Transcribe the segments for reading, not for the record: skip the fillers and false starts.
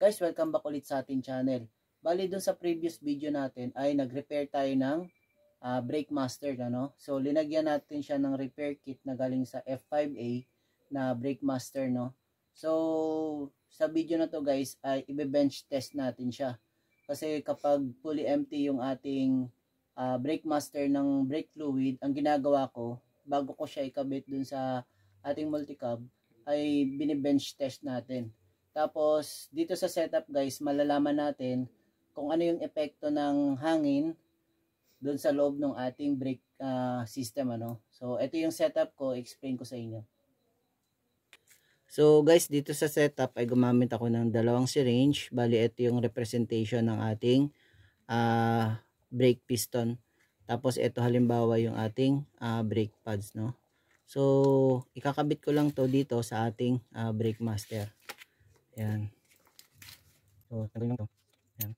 Guys, welcome back ulit sa ating channel. Bali dun sa previous video natin ay nag-repair tayo ng brake master. Ano? So linagyan natin siya ng repair kit na galing sa F5A na brake master. No? So sa video na to guys ay ibe-bench test natin siya. Kasi kapag fully empty yung ating brake master ng brake fluid, ang ginagawa ko bago ko siya ikabit dun sa ating multicab ay bine-bench test natin. Tapos, dito sa setup guys, malalaman natin kung ano yung epekto ng hangin doon sa loob ng ating brake system. Ano? So, ito yung setup ko, explain ko sa inyo. So guys, dito sa setup ay gumamit ako ng dalawang syringe. Bali, ito yung representation ng ating brake piston. Tapos, ito halimbawa yung ating brake pads. No? So, ikakabit ko lang to dito sa ating brake master. Ayan. So, tanggalin lang to. Ayan.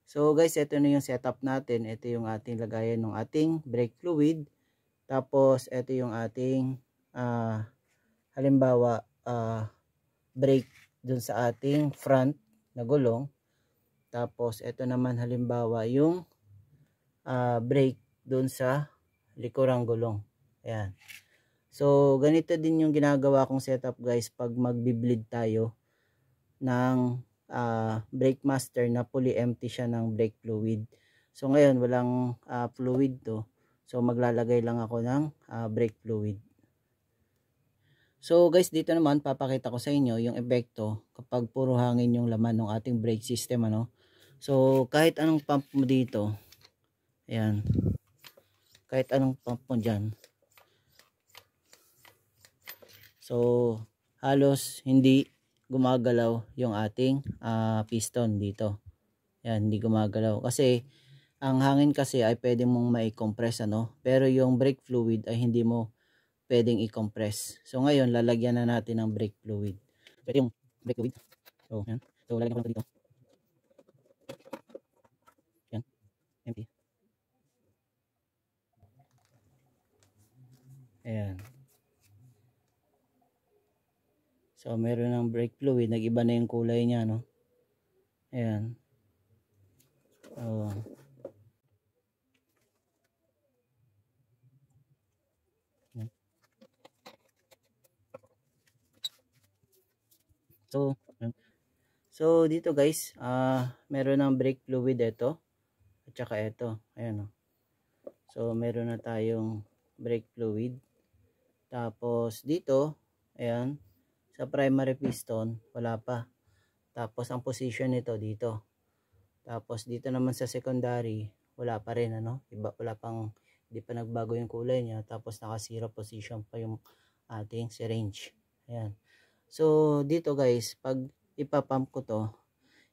So guys, ito na yung setup natin. Ito yung ating lagayan ng ating brake fluid. Tapos, ito yung ating halimbawa, brake dun sa ating front na gulong. Tapos, ito naman halimbawa yung brake dun sa likurang gulong. Ayan. So, ganito din yung ginagawa kong setup guys pag magbi-bleed tayo ng brake master na fully empty siya ng brake fluid. So, ngayon walang fluid to. So, maglalagay lang ako ng brake fluid. So, guys, dito naman papakita ko sa inyo yung epekto kapag puro hangin yung laman ng ating brake system. Ano? So, kahit anong pump mo dito, ayan, kahit anong pump mo dyan, so, halos hindi gumagalaw yung ating piston dito. Yan, hindi gumagalaw. Kasi, ang hangin kasi ay pwede mong ma-compress, ano? Pero yung brake fluid ay hindi mo pwedeng i-compress. So, ngayon, lalagyan na natin ng brake fluid. So, ito yung brake fluid. So, yan. So, lalagyan ko lang dito. Yan. Empty. Ayan. So, meron ng brake fluid. Nag-iba na yung kulay niya, no? Ayan. So, so dito guys, meron ng brake fluid ito. At saka ito. Ayan, no? So, meron na tayong brake fluid. Tapos, dito, ayan, sa primary piston, wala pa. Tapos, ang position nito dito. Tapos, dito naman sa secondary, wala pa rin, ano? Iba, wala pang, hindi pa nagbago yung kulay niya. Tapos, naka zero position pa yung ating syringe. Ayan. So, dito guys, pag ipapump ko to,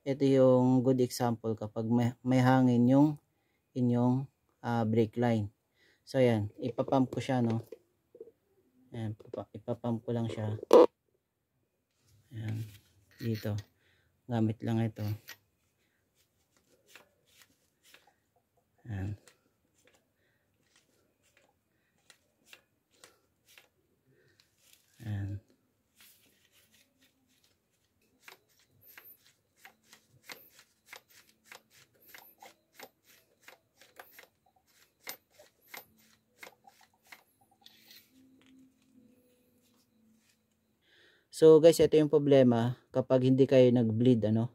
ito yung good example kapag may hangin yung inyong brake line. So, ayan, ipapump ko siya, no? Ayan, ipapump ko lang siya. Ayan, dito. Gamit lang ito. Ayan. Ayan. So guys, ito yung problema kapag hindi kayo nag-bleed, ano,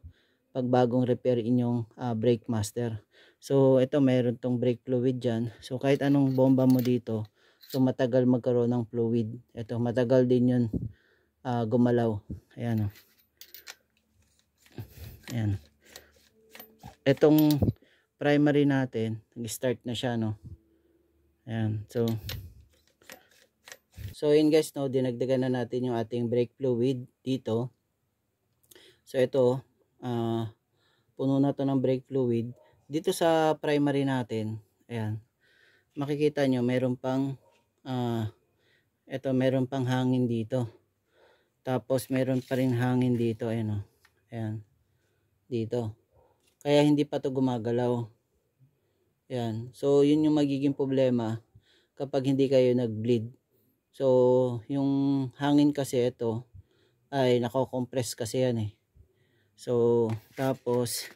pag bagong repair inyong brake master. So ito, meron tong brake fluid dyan. So kahit anong bomba mo dito, so matagal magkaroon ng fluid. Ito, matagal din yun gumalaw. Ayan, o. Ayan. Itong primary natin, nag-start na siya, no. Ayan, so yun guys, no, dinagdagan na natin yung ating brake fluid dito. So ito, puno na to ng brake fluid. Dito sa primary natin, ayan, makikita nyo, meron pang, meron pang hangin dito. Tapos meron pa rin hangin dito, ayan, o. Ayan, dito. Kaya hindi pa to gumagalaw. Yan. So, yun yung magiging problema kapag hindi kayo nag-bleed. So, yung hangin kasi ito ay nako-compress kasi yan eh. So, tapos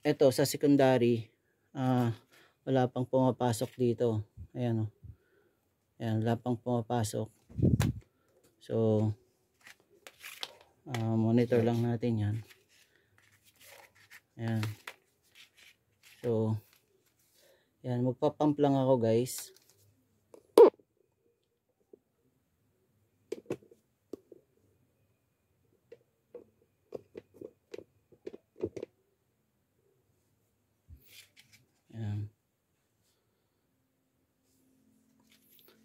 ito sa secondary, wala pang pumapasok dito. Ayan o. Ayan, wala pang pumapasok. So, monitor lang natin yan. Ayan. So, yan, magpapump lang ako guys. Ayan.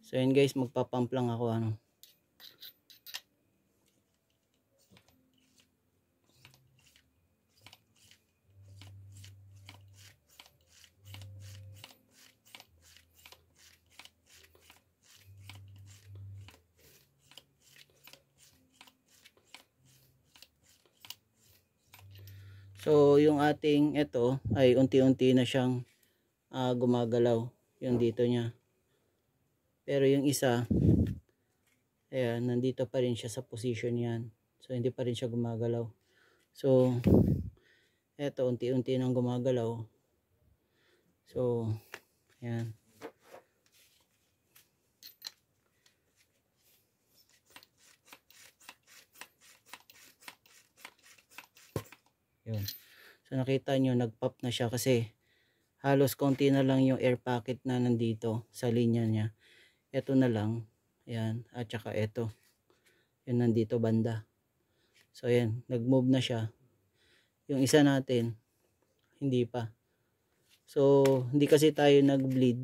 So, yan guys, magpapump lang ako ano. So, yung ating ito ay unti-unti na siyang gumagalaw. Yung dito niya. Pero yung isa, ayan, nandito pa rin siya sa position yan. So, hindi pa rin siya gumagalaw. So, ito, unti-unti nang gumagalaw. So, ayan. Yun. So nakita nyo, nag-pop na siya kasi halos konti na lang yung air pocket na nandito sa linya niya. Ito na lang. Ayan. At saka ito. Yun nandito banda. So ayan. Nag-move na siya. Yung isa natin, hindi pa. So, hindi kasi tayo nag-bleed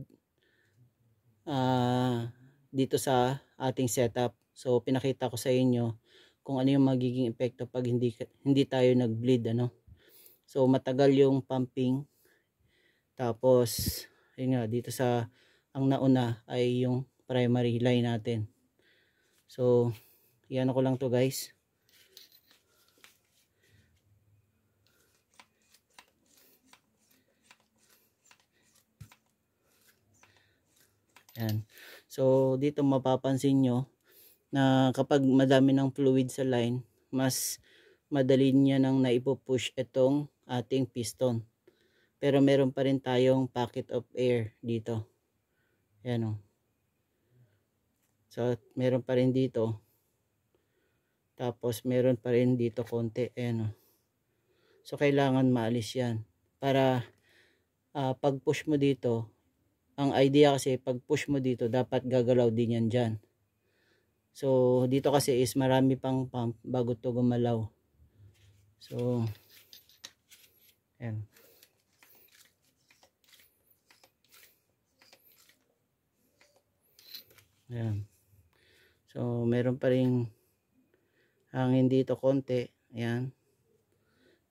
dito sa ating setup. So, pinakita ko sa inyo kung ano yung magiging epekto pag hindi tayo nag-bleed ano. So matagal yung pumping. Tapos yun nga, dito sa ang nauna ay yung primary line natin. So iyan ko lang to guys. Yan. So dito mapapansin nyo na kapag madami ng fluid sa line, mas madali niya nang naipupush itong ating piston. Pero meron pa rin tayong pocket of air dito. Ayan o. So meron pa rin dito. Tapos meron pa rin dito konti. Ayan o. So kailangan maalis yan. Para pag push mo dito, ang idea kasi pag push mo dito, dapat gagalaw din yan dyan. So dito kasi is marami pang pump bago to gumalaw. So ayan. Ayan. So meron pa ring hangin dito konti. Ayan.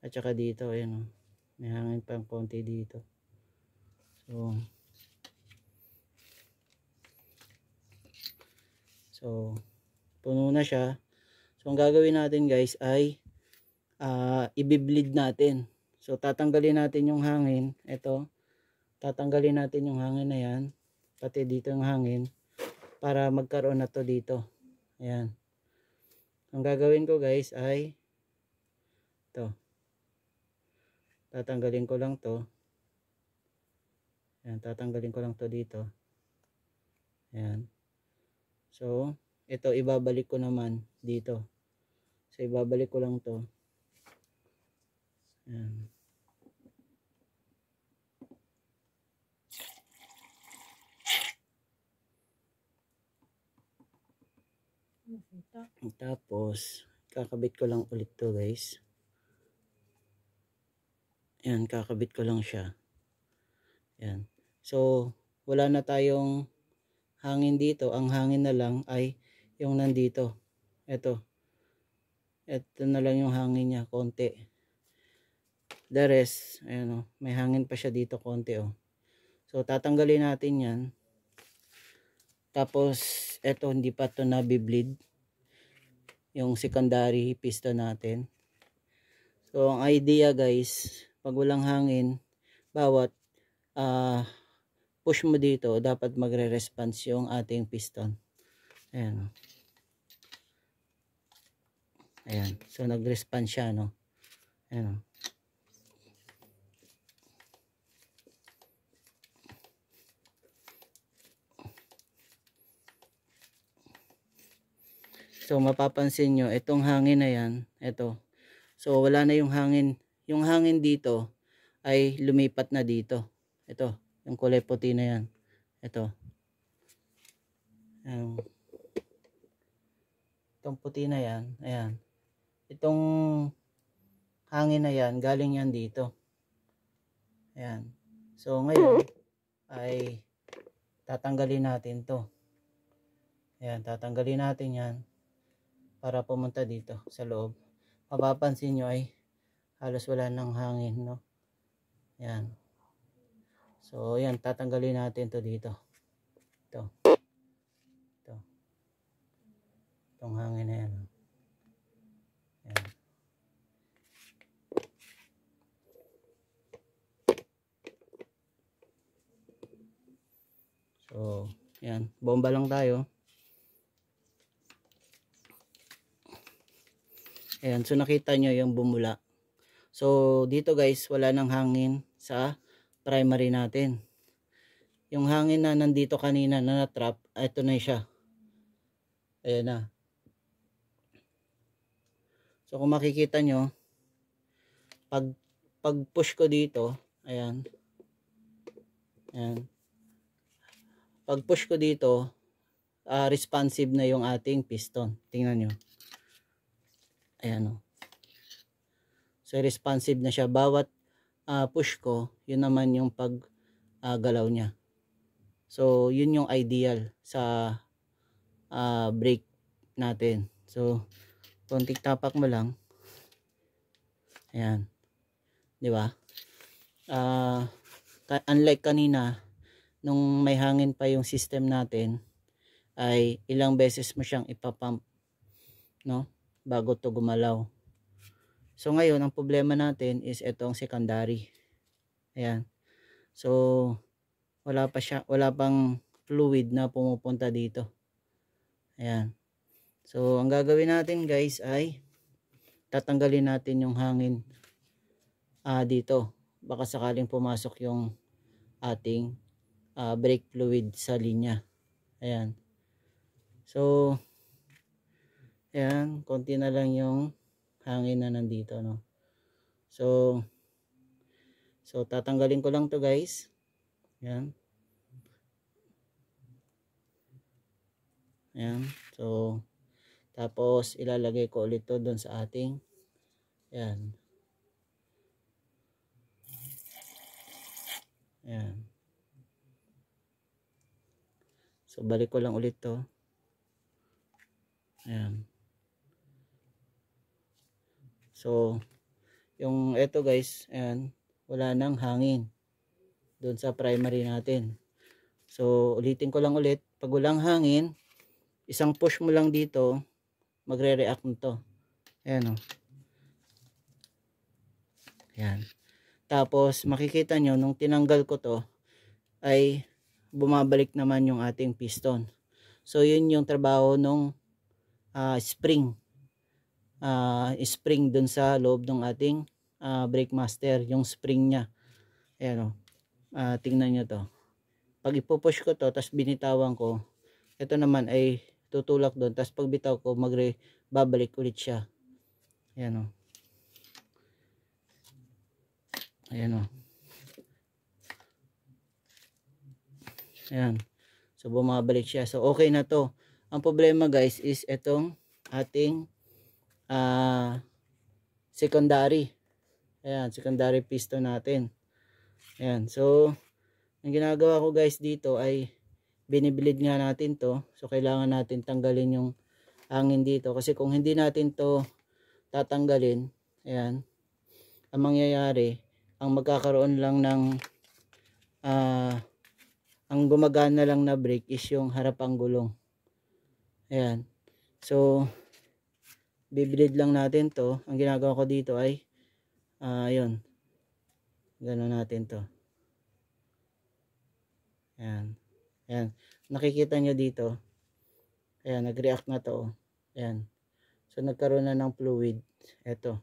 At saka dito, ayan o. May hangin pang konti dito. So puno na siya. So ang gagawin natin guys ay i-bleed natin. So tatanggalin natin yung hangin. Ito. Tatanggalin natin yung hangin na yan. Pati dito yung hangin. Para magkaroon na to dito. Ayan. Ang gagawin ko guys ay ito. Tatanggalin ko lang to. Ayan. Tatanggalin ko lang to dito. Ayan. So ito ibabalik ko naman dito. So ibabalik ko lang to. Ayan. Tapos kakabit ko lang ulit to guys. Ayan, kakabit ko lang siya. Ayan. So wala na tayong hangin dito. Ang hangin na lang ay yung nandito. Ito na lang yung hangin niya, konti. The rest, ayan o, may hangin pa siya dito konti o. So tatanggalin natin yan. Tapos eto, hindi pa to nabibleed yung secondary piston natin. So ang idea guys, pag walang hangin, bawat push mo dito, dapat magre-response yung ating piston. Ayan. Ayan. So, nag-response siya, no? Ayan. So, mapapansin nyo, itong hangin na yan, ito. So, wala na yung hangin. Yung hangin dito ay lumipat na dito. Ito, yung kulay puti na yan. Ito. Itong puti na yan, ayan. Itong hangin na yan, galing yan dito. Ayan. So, ngayon, ay tatanggalin natin to. Ayan, tatanggalin natin yan para pumunta dito sa loob. Mapapansin nyo ay halos wala ng hangin, no? Ayan. So, ayan, tatanggalin natin to dito. Ito. Ito. Itong hangin na yan. Ayan. So, ayan. Bomba lang tayo. Ayan, so nakita nyo yung bumula. So, dito guys, wala nang hangin sa primary natin. Yung hangin na nandito kanina na na-trap, ito na siya. Ayan na. So, kung makikita nyo, pag push ko dito, ayan. Ayan. Pag push ko dito, responsive na yung ating piston. Tingnan nyo. Ayan o. So, responsive na siya. Bawat push ko, yun naman yung galaw niya. So, yun yung ideal sa brake natin. So, konting tapak mo lang. Ayan. Di ba? Unlike kanina, nung may hangin pa yung system natin, ay ilang beses mo siyang ipapump, no? Bago to gumalaw. So ngayon, ang problema natin is itong secondary. Ayan. So wala pang fluid na pumupunta dito. Ayan. So ang gagawin natin guys ay tatanggalin natin yung hangin dito. Baka sakaling pumasok yung ating brake fluid sa linya. Ayan. So ayan, konti na lang yung hangin na nandito, no? So tatanggalin ko lang to guys. Ayan. Ayan. So tapos ilalagay ko ulit to doon sa ating ayan. Ayan. So balik ko lang ulit to. Ayan. So, yung eto guys, ayan, wala nang hangin doon sa primary natin. So, ulitin ko lang ulit. Pag walang hangin, isang push mo lang dito, magre-react nito. Ayan o. Ayan. Tapos, makikita nyo, nung tinanggal ko to, ay bumabalik naman yung ating piston. So, yun yung trabaho nung spring. Spring dun sa loob ng ating brake master, yung spring nya. Ayan o, tingnan nyo to. Pag ipupush ko to, tapos binitawan ko, ito naman ay tutulak doon, tapos pag bitaw ko, babalik ulit siya. Ayan o. Ayan o. Ayan. So bumabalik siya. So okay na to. Ang problema guys is itong ating secondary. Ayan, secondary piston natin. Ayan, so ang ginagawa ko guys dito ay binibilid nga natin to. So kailangan natin tanggalin yung hangin dito kasi kung hindi natin to tatanggalin, ayan, ang mangyayari, ang magkakaroon lang ng ang gumagana lang na brake is yung harapang gulong. Ayan, so bibilid lang natin to. Ang ginagawa ko dito ay yun, Ganun natin to. Ayan. Ayan. Nakikita nyo dito. Ayan, nag-react na to. Ayan. So, nagkaroon na ng fluid. Ito.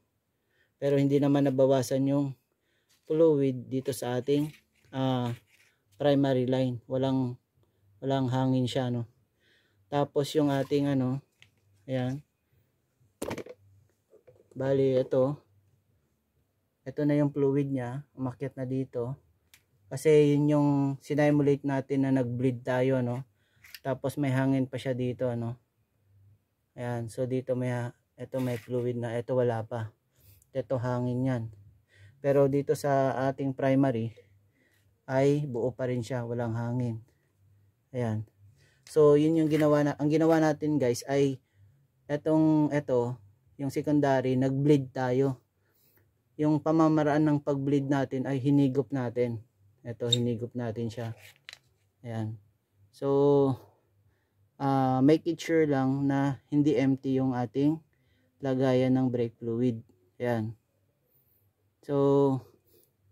Pero hindi naman nabawasan yung fluid dito sa ating primary line. Walang hangin siya, no. Tapos yung ating ayan. Bali, ito na yung fluid niya. Umakyat na dito. Kasi yun yung sinimulate natin na nag-bleed tayo, no. Tapos may hangin pa siya dito, ano. Ayan, so dito may fluid na, ito wala pa. Ito hangin yan. Pero dito sa ating primary ay buo pa rin siya, walang hangin. Ayan. So yun yung ang ginawa natin guys ay ito, yung secondary, nag-bleed tayo. Yung pamamaraan ng pag-bleed natin ay hinigop natin. Ito, hinigop natin siya. Ayan. So make it sure lang na hindi empty yung ating lagayan ng brake fluid. Ayan. So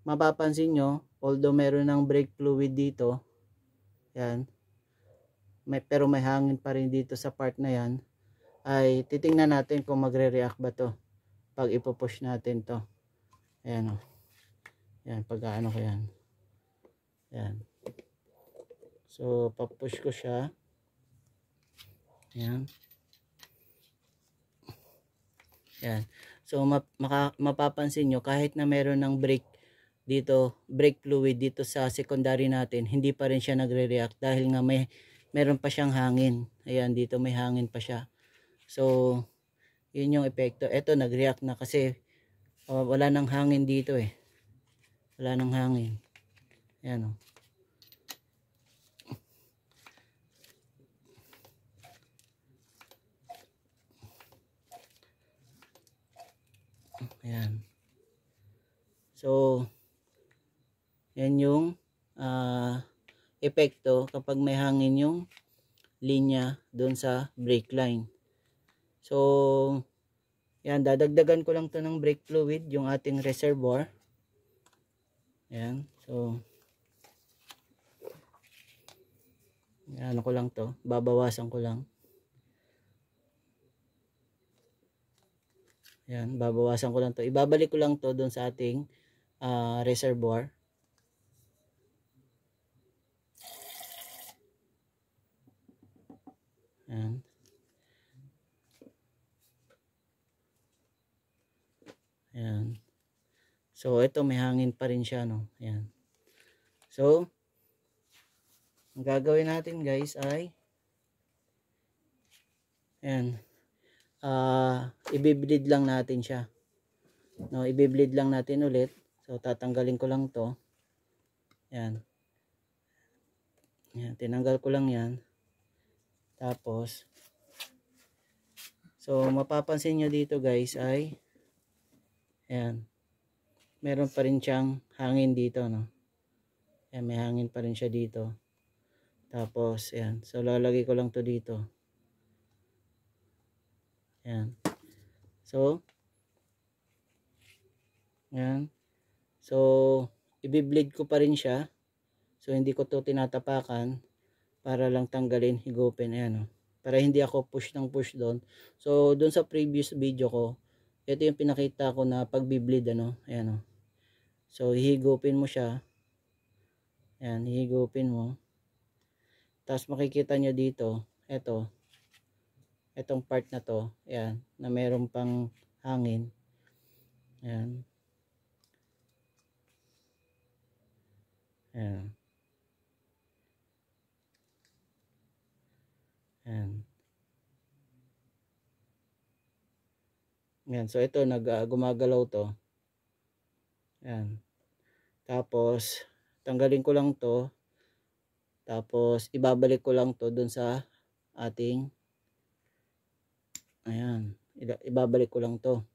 mapapansin nyo, although meron ng brake fluid dito, ayan, pero may hangin pa rin dito sa part na yan, ay titingnan natin kung magre-react ba to pag ipupush natin to. Ayan o. Ayan, pag ano ko yan. Ayan. So papush ko siya. Ayan. Ayan. So mapapansin nyo, kahit na meron ng brake fluid dito sa secondary natin, hindi pa rin siya nagre-react dahil nga meron pa siyang hangin. Ayan, dito may hangin pa siya. So yun yung epekto. Ito nag-react na kasi wala nang hangin dito eh. Wala nang hangin. Ayan o. Ayan. So yan yung epekto kapag may hangin yung linya doon sa brake line. So yan, dadagdagan ko lang to ng brake fluid, yung ating reservoir. Ayan. So yan, ko lang to, babawasan ko lang. Ayan, babawasan ko lang to. Ibabalik ko lang to doon sa ating reservoir. Ayan. Ayan. So ito may hangin pa rin siya, no. Ayan. So ang gagawin natin guys ay ayan, i-bleed lang natin siya, no. I-bleed lang natin ulit. So tatanggalin ko lang to. Ayan. Ayan, tinanggal ko lang yan. Tapos so mapapansin nyo dito guys ay ayan, meron pa rin siyang hangin dito, no. Ayan, may hangin pa rin siya dito. Tapos ayan, so lalagay ko lang to dito. Ayan. So ayan. So i-bleed ko pa rin siya. So hindi ko to tinatapakan para lang tanggalin, higupin. Ayan, oh. Para hindi ako push ng push doon. So doon sa previous video ko, ito yung pinakita ko na pagbi-bleed, ano. Ayan, oh. So hihigupin mo siya. Ayan, hihigupin mo. Tapos makikita nyo dito, etong part na to, ayan, na meron pang hangin. Ayan. Ayan. Ayan. Ayan. So ito, gumagalaw to. Ayan. Tapos tanggalin ko lang to. Tapos ibabalik ko lang to dun sa ating, ayan, ibabalik ko lang to.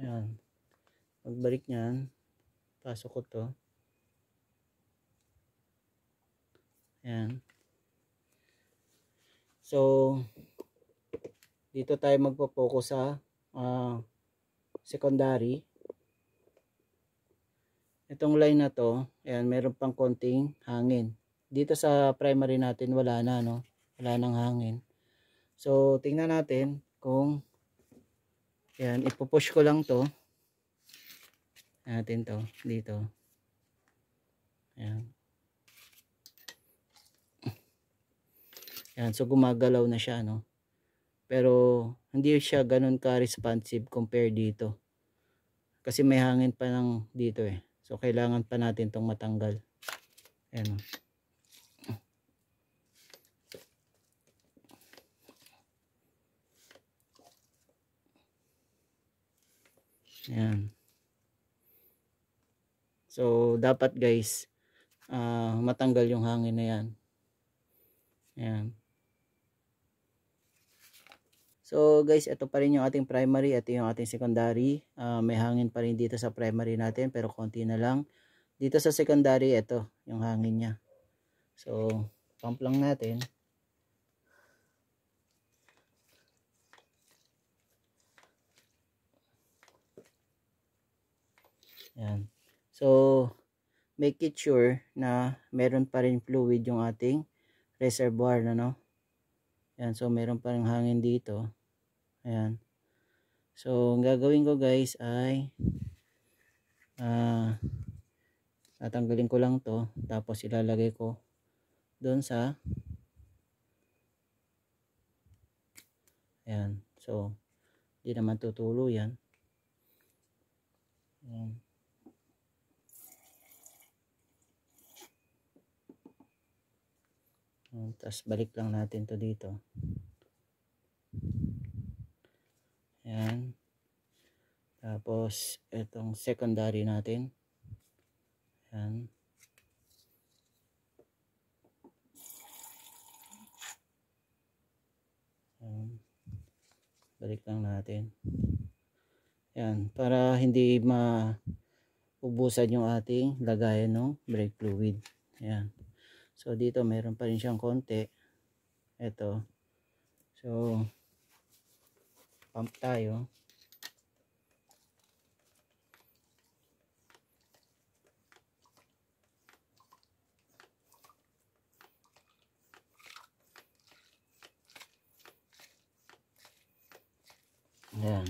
Ayan. Pagbalik nyan, pasok ko to. Ayan. So dito tayo magpo-focus sa secondary. Itong line na to, ayan, meron pang konting hangin. Dito sa primary natin wala na, no? Wala nang hangin. So tingnan natin kung ayan, ipo-push ko lang to. Natin to dito. Ayan. Ayan, so gumagalaw na siya, no? Pero hindi siya ganun ka-responsive compare dito. Kasi may hangin pa lang dito eh. So kailangan pa natin tong matanggal. Ayan. Ayan. So dapat guys, matanggal yung hangin na yan. Ayan. So guys, ito pa rin yung ating primary, ito yung ating secondary. May hangin pa rin dito sa primary natin pero konti na lang. Dito sa secondary, ito yung hangin niya. So pump lang natin. Ayan. So make it sure na meron pa rin fluid yung ating reservoir na, no? Ayan, so meron pa rin hangin dito. Ayan. So ang gagawin ko guys ay tatanggalin ko lang to, tapos ilalagay ko doon sa ayan. So di naman tutulo yan. Ayan. Tapos balik lang natin to dito. Ayan. Tapos itong secondary natin. Ayan. Ayan. Balik lang natin. Ayan. Para hindi maubusan yung ating lagayan ng brake fluid. Ayan. So dito meron pa rin siyang konti. Ito. So pump tayo. Ayan.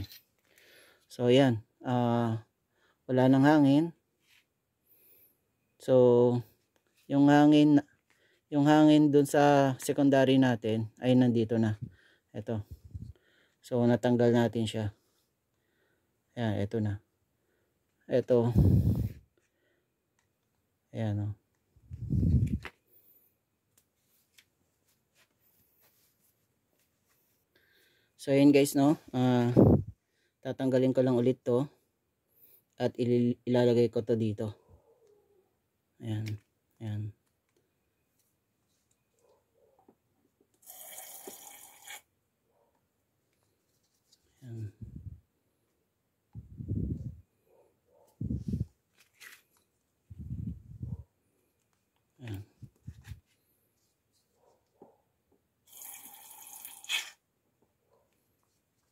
So ayan. Wala nang hangin. So yung hangin dun sa secondary natin ay nandito na. Ito. So natanggal natin siya. Ayan, ito na. Ito. Ayan, oh. So ayan guys, no. Tatanggalin ko lang ulit to at ilalagay ko to dito. Ayan. Ayan. Ayan. Ayan.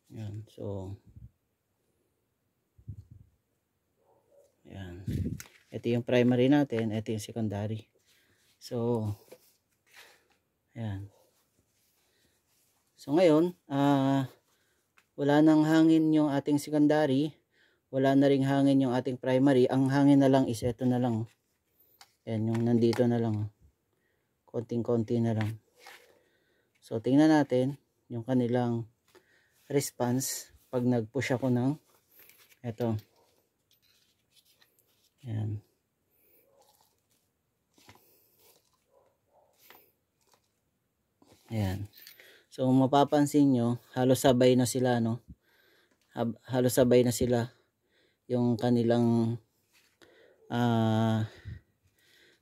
Ayan. So ayan. Ito yung primary natin, ito yung secondary. So ayan. So ngayon, wala nang hangin yung ating secondary, wala na ring hangin yung ating primary. Ang hangin na lang is ito na lang. Ayan, yung nandito na lang. Konting-konti na lang. So tingnan natin yung kanilang response pag nag-push ako ng ito. Ayan. Ayan. So mapapansin nyo, halos sabay na sila, no? Halos sabay na sila yung kanilang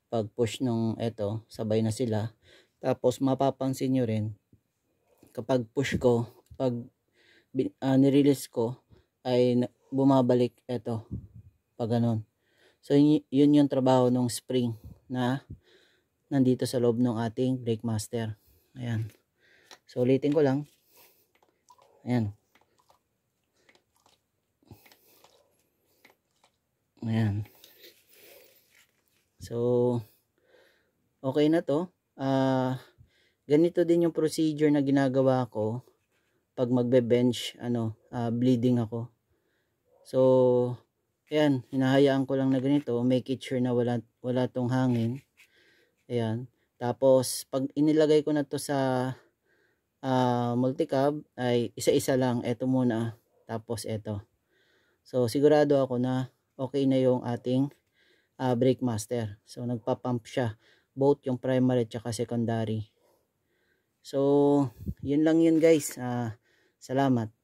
pag-push nung ito, sabay na sila. Tapos mapapansin nyo rin kapag push ko, pag nirelease ko ay bumabalik ito pag ganun. So yun yung trabaho ng spring na nandito sa loob ng ating brake master. Ayan. So ulitin ko lang. Ayan. Ayan. So, okay na to. Ganito din yung procedure na ginagawa ko pag magbe-bench, bleeding ako. So, ayan, hinahayaan ko lang na ganito, make it sure na wala tong hangin. Ayan. Tapos, pag inilagay ko na to sa multicab, ay isa-isa lang. Ito muna, tapos ito. So, sigurado ako na okay na yung ating brake master. So, nagpa-pump siya. Both yung primary at saka secondary. So, yun lang yun guys. Salamat.